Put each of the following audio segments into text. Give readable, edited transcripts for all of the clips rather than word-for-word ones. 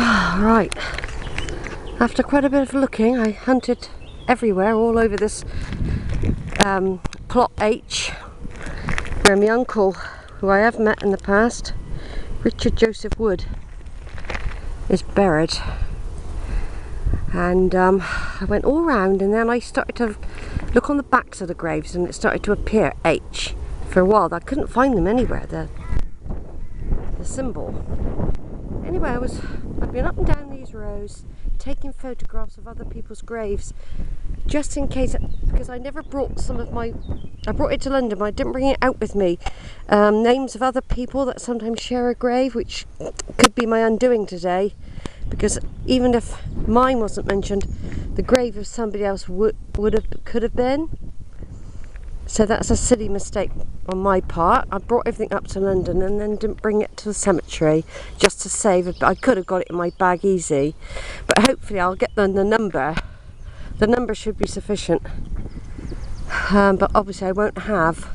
Right, after quite a bit of looking, I hunted everywhere, all over this plot H, where my uncle, who I have met in the past, Richard Joseph Wood, is buried. And I went all round, and then I started to look on the backs of the graves, and it started to appear H. For a while I couldn't find them anywhere, the symbol. Anyway, I've been up and down these rows taking photographs of other people's graves, just in case, because I never brought I brought it to London, but I didn't bring it out with me. Names of other people that sometimes share a grave, which could be my undoing today, because even if mine wasn't mentioned, the grave of somebody else could have been. So that's a silly mistake on my part. I brought everything up to London and then didn't bring it to the cemetery, just to save it. I could have got it in my bag easy, but hopefully I'll get the number. The number should be sufficient, but obviously I won't have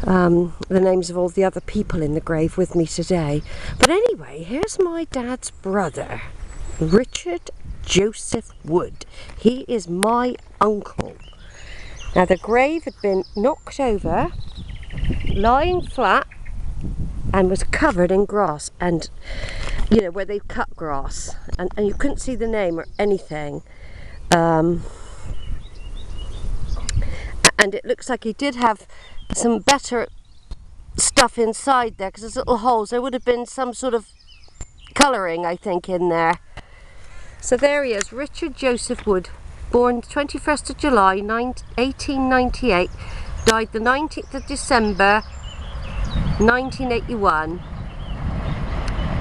the names of all the other people in the grave with me today. But anyway, here's my dad's brother, Richard Joseph Wood. He is my uncle. Now the grave had been knocked over, lying flat, and was covered in grass, and you know, where they cut grass, and you couldn't see the name or anything. And it looks like he did have some better stuff inside there, because there's little holes. There would have been some sort of colouring, I think, in there. So there he is, Richard Joseph Wood, born 21st of July 1898, died the 19th of December 1981.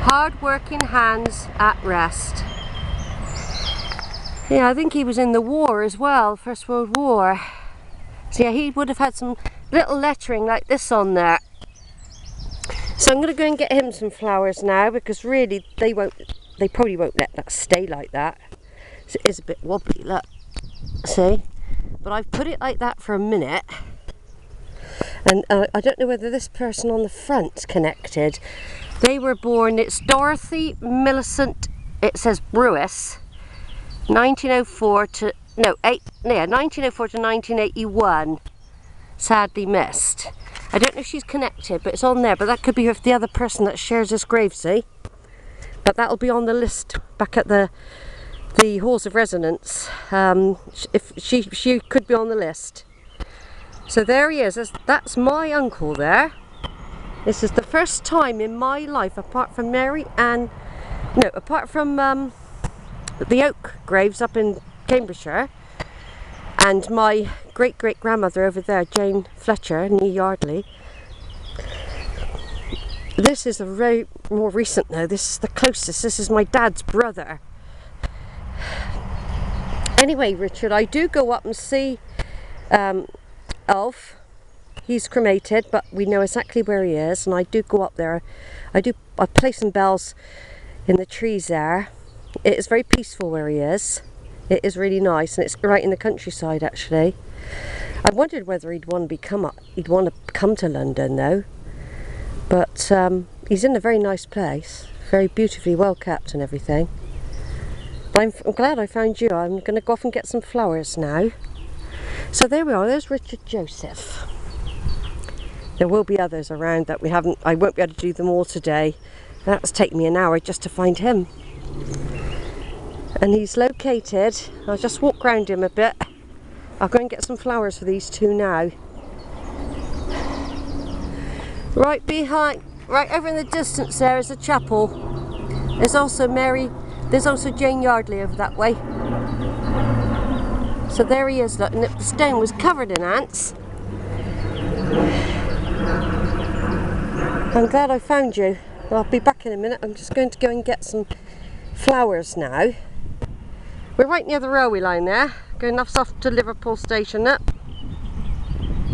Hard working hands at rest. Yeah, I think he was in the war as well, First World War. So yeah, he would have had some little lettering like this on there. So I'm going to go and get him some flowers now, because really they probably won't let that stay like that. So it is a bit wobbly, look. See? But I've put it like that for a minute. And I don't know whether this person on the front's connected. They were born, it's Dorothy Millicent, it says Brewis, 1904 to 1981. Sadly missed. I don't know if she's connected, but it's on there. But that could be the other person that shares this grave, see? But that'll be on the list back at the halls of residence. If she could be on the list. So there he is. That's my uncle there. This is the first time in my life, apart from the Oak graves up in Cambridgeshire, and my great-great-grandmother over there, Jane Fletcher, near Yardley. This is more recent though. This is the closest. This is my dad's brother. Anyway, Richard, I do go up and see Ulf. He's cremated, but we know exactly where he is, and I do go up there. I play some bells in the trees there. It is very peaceful where he is. It is really nice, and it's right in the countryside actually. I wondered whether he'd want to come to London though, but he's in a very nice place, very beautifully well kept and everything. But I'm glad I found you. I'm going to go off and get some flowers now. So there we are. There's Richard Joseph. There will be others around that I won't be able to do them all today. That's taken me an hour just to find him. And he's located, I'll just walk around him a bit. I'll go and get some flowers for these two now. Right over in the distance there is a chapel. There's also Jane Yardley over that way. So there he is, look, and the stone was covered in ants. I'm glad I found you. I'll be back in a minute. I'm just going to go and get some flowers now. We're right near the railway line there, going off to Liverpool Station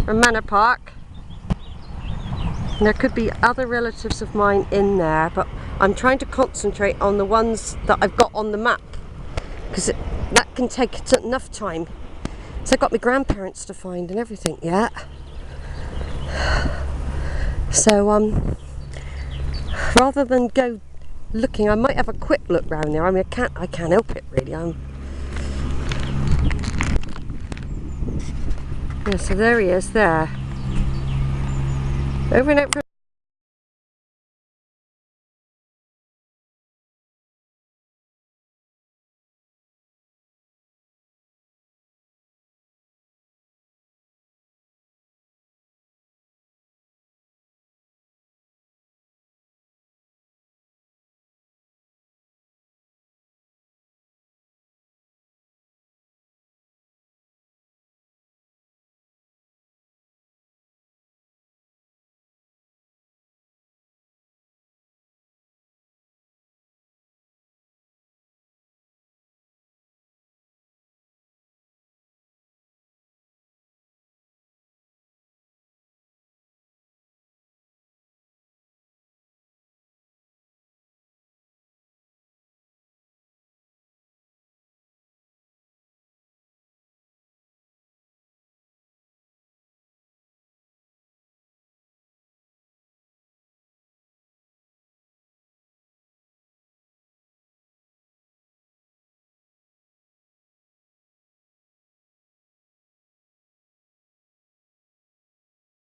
from Manor Park. And there could be other relatives of mine in there, but I'm trying to concentrate on the ones that I've got on the map, because that can take enough time. So I've got my grandparents to find and everything yet. So rather than go looking. I might have a quick look round there. I mean, I can't help it really. Yeah, so there he is there. Over and out for